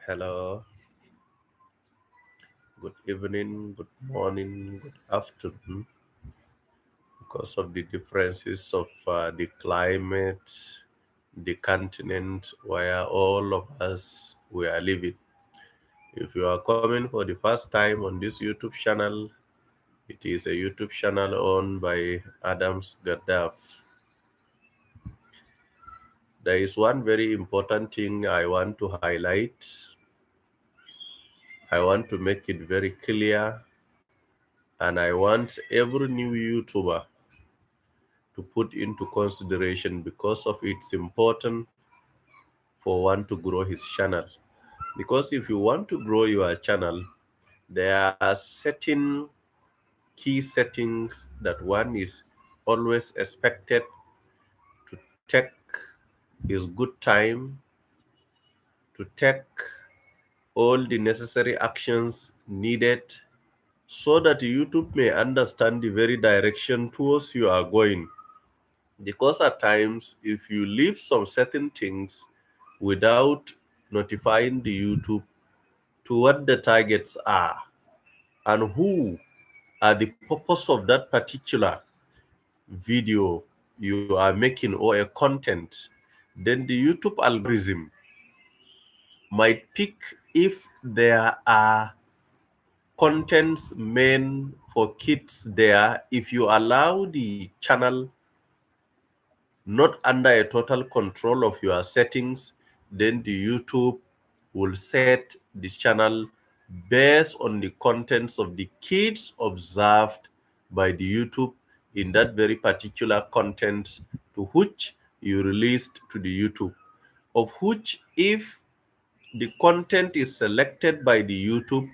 Hello, good evening, good morning, good afternoon. Because of the differences of the climate, the continent where all of us we are living. If you are coming for the first time on this YouTube channel, it is a YouTube channel owned by Adams Gaddaf. There is one very important thing I want to highlight. I want to make it very clear, and I want every new YouTuber to put into consideration because of it's important for one to grow his channel. Because if you want to grow your channel, there are certain key settings that one is always expected to take his good time, to take all the necessary actions needed so that YouTube may understand the very direction towards you are going. Because at times, if you leave some certain things without notifying the YouTube to what the targets are and who are the purpose of that particular video you are making or a content, then the YouTube algorithm might pick if there are contents meant for kids there. If you allow the channel not under a total control of your settings, then the YouTube will set the channel based on the contents of the kids observed by the YouTube in that very particular content to which you released to the YouTube, of which if the content is selected by the YouTube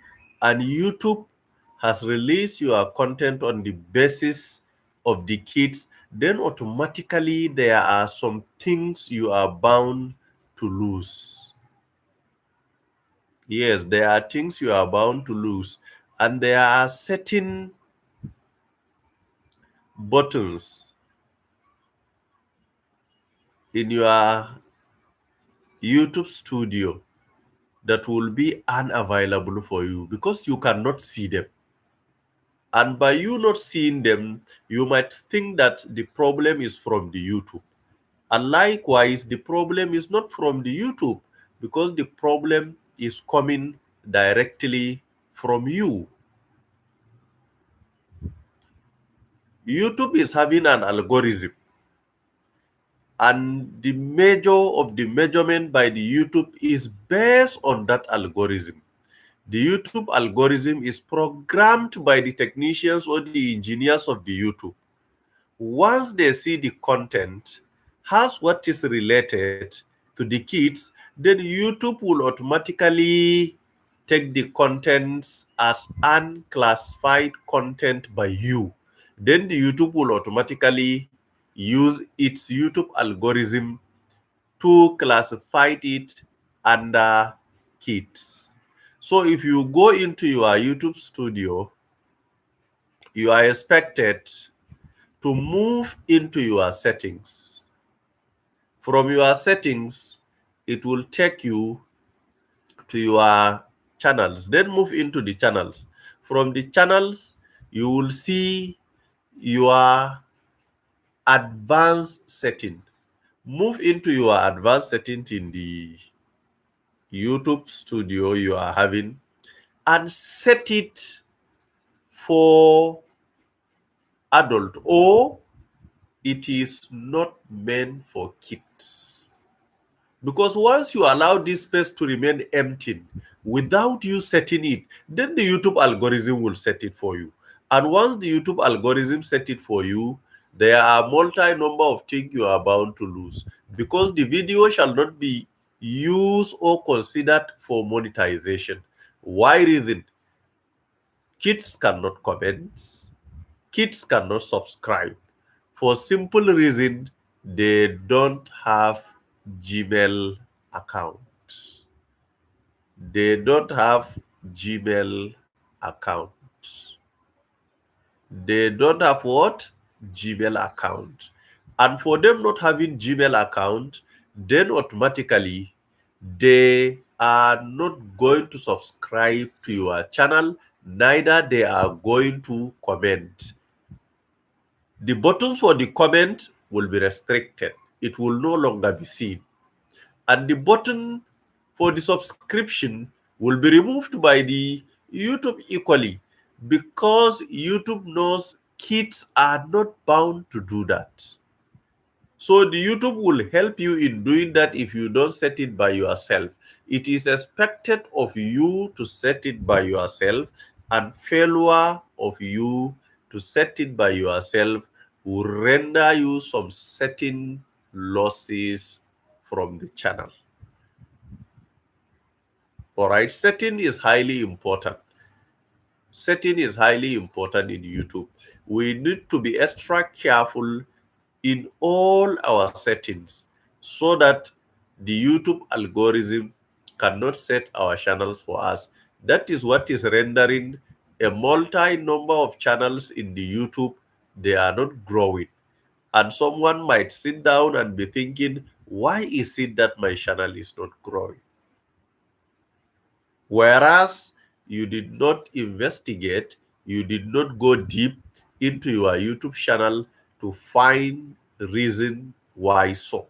and YouTube has released your content on the basis of the kids, then automatically there are some things you are bound to lose. Yes, there are things you are bound to lose. And there are certain buttons in your YouTube studio that will be unavailable for you because you cannot see them. And by you not seeing them, you might think that the problem is from the YouTube. And likewise, the problem is not from the YouTube because the problem is coming directly from you. YouTube is having an algorithm, and the measure of the measurement by the YouTube is based on that algorithm. The YouTube algorithm is programmed by the technicians or the engineers of the YouTube. Once they see the content has what is related to the kids, then YouTube will automatically take the contents as unclassified content by you. Then the YouTube will automatically use its YouTube algorithm to classify it under kids. So if you go into your YouTube studio, you are expected to move into your settings. From your settings, it will take you to your channels. Then move into the channels. From the channels, you will see your advanced setting. Move into your advanced setting in the YouTube studio you are having and set it for adult, or it is not meant for kids. Because once you allow this space to remain empty without you setting it, then the YouTube algorithm will set it for you. And once the YouTube algorithm set it for you, there are multi-number of things you are bound to lose. Because the video shall not be used or considered for monetization. Why reason? Kids cannot comment. Kids cannot subscribe. For simple reason, they don't have Gmail account. They don't have Gmail account. They don't have what? Gmail account. And for them not having Gmail account, then automatically they are not going to subscribe to your channel, neither they are going to comment. The buttons for the comment will be restricted. It will no longer be seen. And the button for the subscription will be removed by the YouTube equally, because YouTube knows kids are not bound to do that. So the YouTube will help you in doing that if you don't set it by yourself. It is expected of you to set it by yourself, and failure of you to set it by yourself will render you some certain losses from the channel. All right, setting is highly important. Setting is highly important in YouTube. We need to be extra careful in all our settings so that the YouTube algorithm cannot set our channels for us. That is what is rendering a multi number of channels in the YouTube, they are not growing. And someone might sit down and be thinking, why is it that my channel is not growing? Whereas you did not investigate, you did not go deep into your YouTube channel to find reason why so.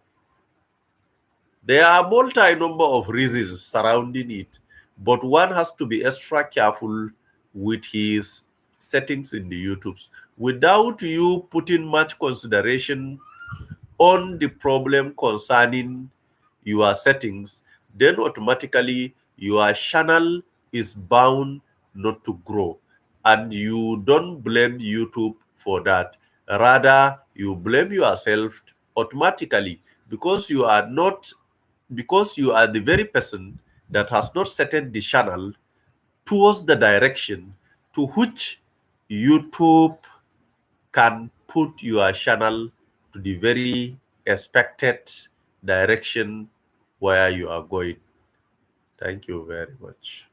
There are multi-number of reasons surrounding it, but one has to be extra careful with his settings in the YouTubes. Without you putting much consideration on the problem concerning your settings, then automatically your channel is bound not to grow. And you don't blame YouTube for that. Rather, you blame yourself automatically, because you are the very person that has not set the channel towards the direction to which YouTube can put your channel to the very expected direction where you are going. Thank you very much.